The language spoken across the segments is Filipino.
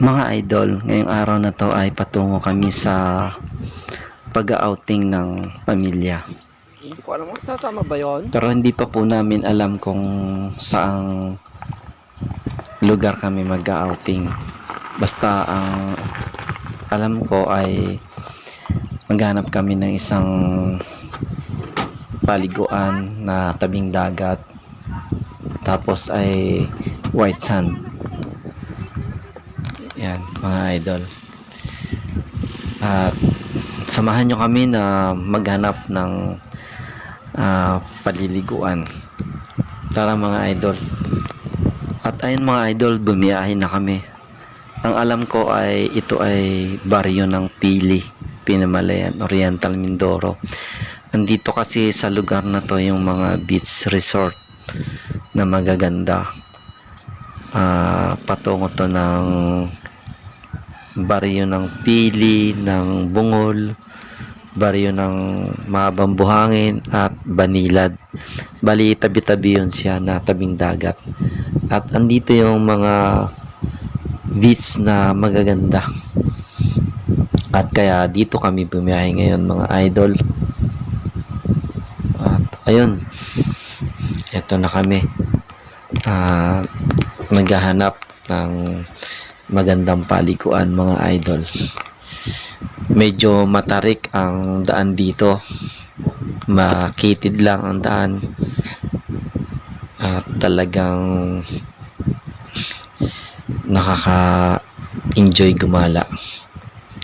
Mga idol, ngayong araw na to ay patungo kami sa pag-outing ng pamilya. Hindi ko alam kung sasama ba yun. Pero hindi pa po namin alam kung saang lugar kami mag-outing. Basta ang alam ko ay maghanap kami ng isang paliguan na tabing dagat. Tapos ay white sand. Yan, mga idol. At samahan nyo kami na maghanap ng paliliguan. Tara mga idol. At ayun mga idol, bumiyahin na kami. Ang alam ko ay ito ay baryo ng Pili, Pinamalayan, Oriental Mindoro. Nandito kasi sa lugar na to yung mga beach resort na magaganda. Patungo to ng baryo ng Pili, ng Bungol, baryo ng Mahabang Buhangin at Banilad. Bali tabi-tabi yun siya na tabing dagat. At andito yung mga beach na magaganda. At kaya dito kami bumiyahe ngayon mga idol. At ayun, eto na kami. Naghahanap ng magandang paliguan mga idol. Medyo matarik ang daan dito, makitid lang ang daan at talagang nakaka-enjoy gumala,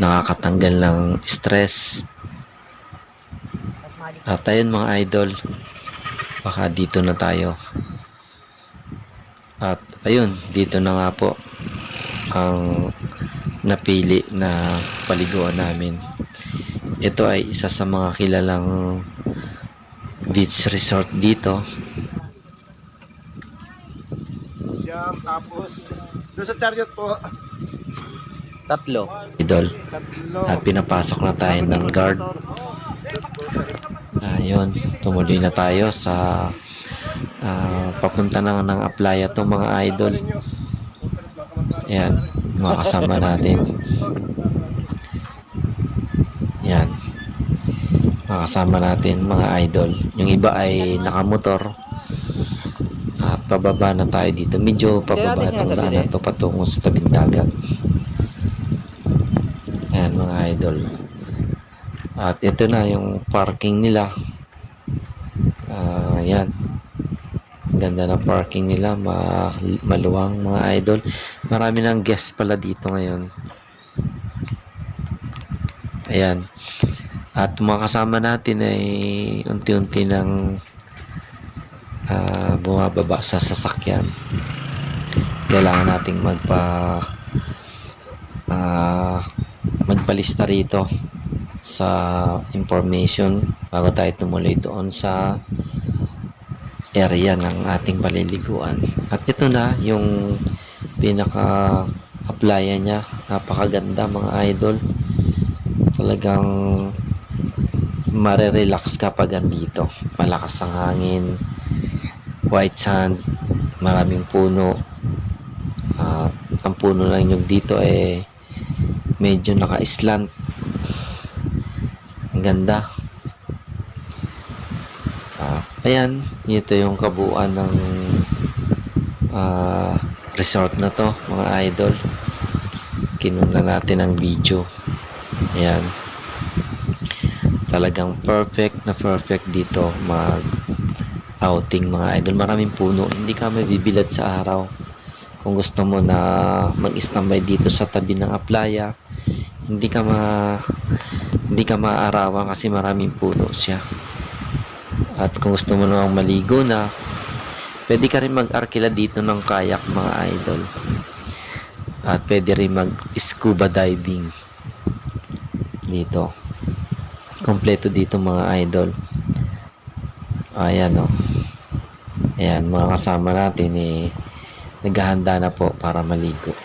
nakakatanggal ng stress. At ayun mga idol, baka dito na tayo. At ayun, dito na nga po ang napili na paliguan namin. Ito ay isa sa mga kilalang beach resort dito. Tapos doon sa Chariot po, Tatlo. Idol. tatlo. At pinapasok na tayo ng guard. Ayun, tumuloy na tayo sa papunta na ng Aplaya to mga idol. Ayan, mga kasama natin. Ayan, mga kasama natin mga idol. Yung iba ay nakamotor. At pababa na tayo dito. Medyo pababa itong daan na to patungo sa tabing dagat. Ayan mga idol. At ito na yung parking nila. Ayan. Ganda ng parking nila, maluwang mga idol. Marami ng guests pala dito ngayon. Ayan. At mga kasama natin ay unti-unti ng bumababa sa sasakyan. Kailangan nating magpalista rito sa information bago tayo tumuloy doon sa area ng ating paliliguan. At ito na yung pinaka-applya niya. Napakaganda mga idol. Talagang marerelax kapag andito. Malakas ang hangin, white sand, maraming puno. Ang puno lang yung dito eh medyo naka-slant. Ang ganda. Ayan, ito yung kabuuan ng resort na to mga idol. Kinuna natin ang video. Ayan, talagang perfect na perfect dito mag outing mga idol. Maraming puno, hindi ka mabibilad sa araw. Kung gusto mo na mag-standby dito sa tabi ng Aplaya, hindi ka maaarawan kasi maraming puno siya. At kung gusto mo namang maligo na, pwede ka rin mag-arkila dito ng kayak mga idol. At pwede rin mag-scuba diving dito. Kompleto dito mga idol. Ayan o. Ayan, mga kasama natin naghahanda na po para maligo.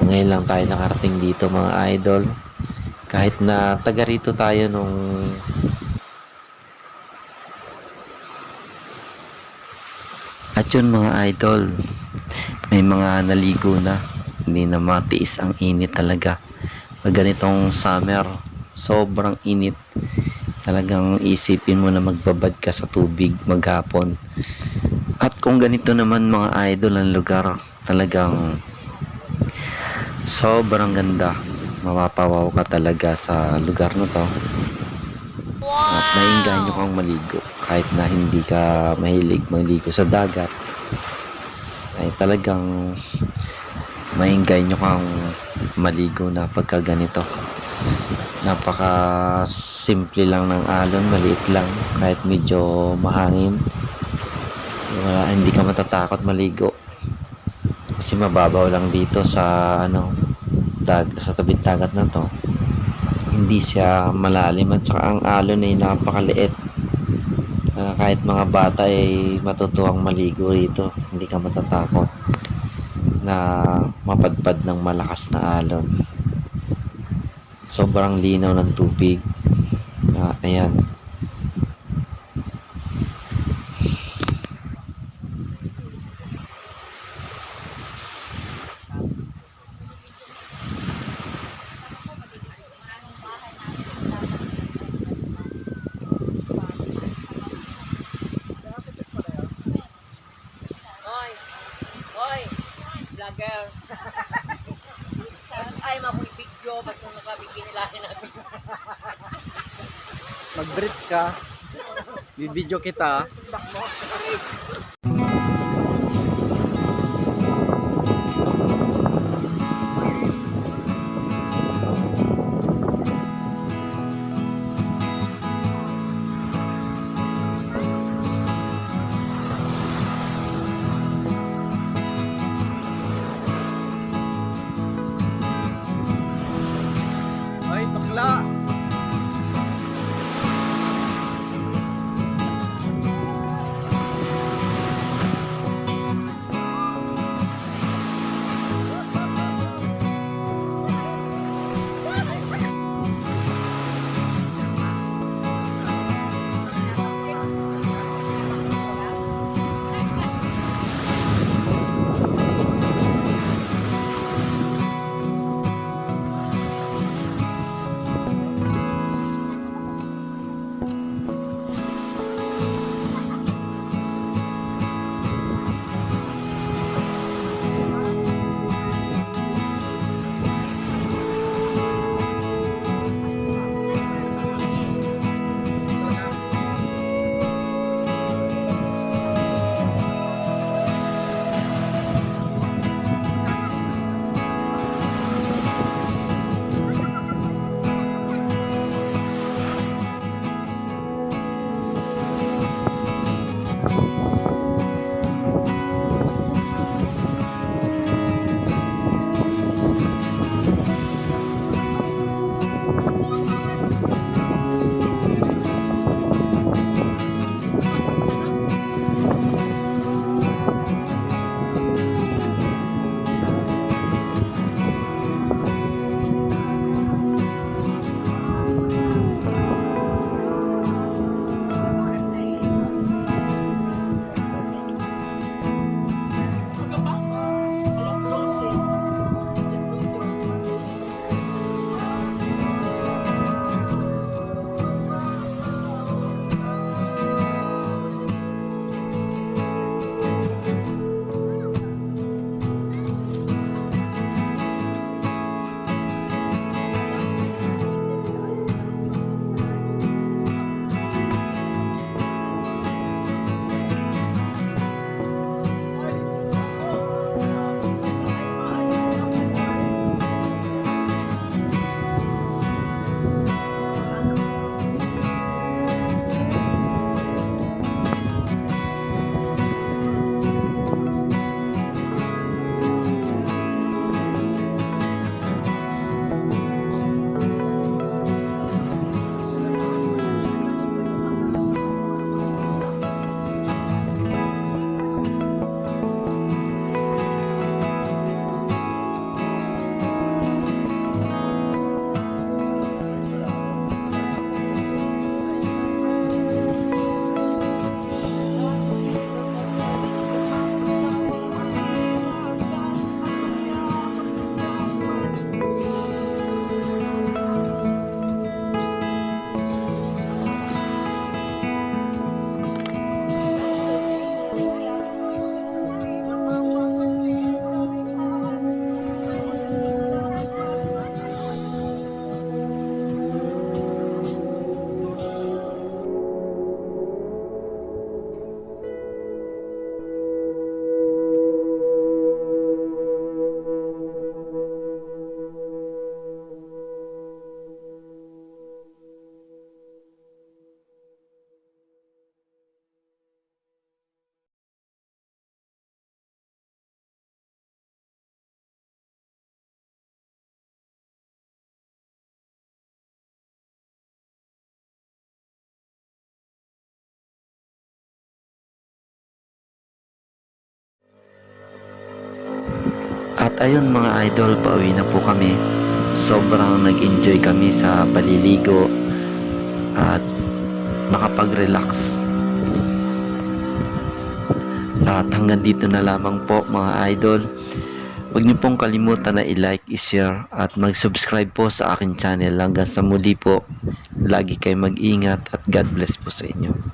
Ngayon lang tayo nakarating dito mga idol. Kahit na taga rito tayo nung at yun mga idol, May mga naligo na, hindi na matiis ang init talaga. Pag ganitong summer, sobrang init. Talagang isipin mo na magbabad ka sa tubig maghapon. At kung ganito naman mga idol ang lugar, talagang sobrang ganda. Mapapawaw ka talaga sa lugar na to. At mainggan nyo kang maligo. Kahit na hindi ka mahilig maligo sa dagat, ay talagang mainggan nyo kang maligo na pagka ganito. Napaka simple lang ng alon, maliit lang. Kahit medyo mahangin, hindi ka matatakot maligo. Kasi mababaw lang dito sa sa tabing dagat na to. Hindi siya malalim at saka ang alon ay napakaliit. Kahit mga bata ay matutuwang maligo rito. Hindi ka matatakot na mapadpad ng malakas na alon. Sobrang linaw ng tubig. Ayan. Hoy! Hoy! Vlogger! Ay, mabuhay video. Ba't kung nakabigyan nila natin? Mag-brief ka. Bibidyo kita. Ay, bakla! ayun mga idol, pauwi na po kami. Sobrang nag-enjoy kami sa paliligo at nakapag-relax. At hanggang dito na lamang po mga idol. Huwag niyo pong kalimutan na i-like, i-share at mag-subscribe po sa aking channel. Hanggang sa muli po, lagi kayo mag-ingat at God bless po sa inyo.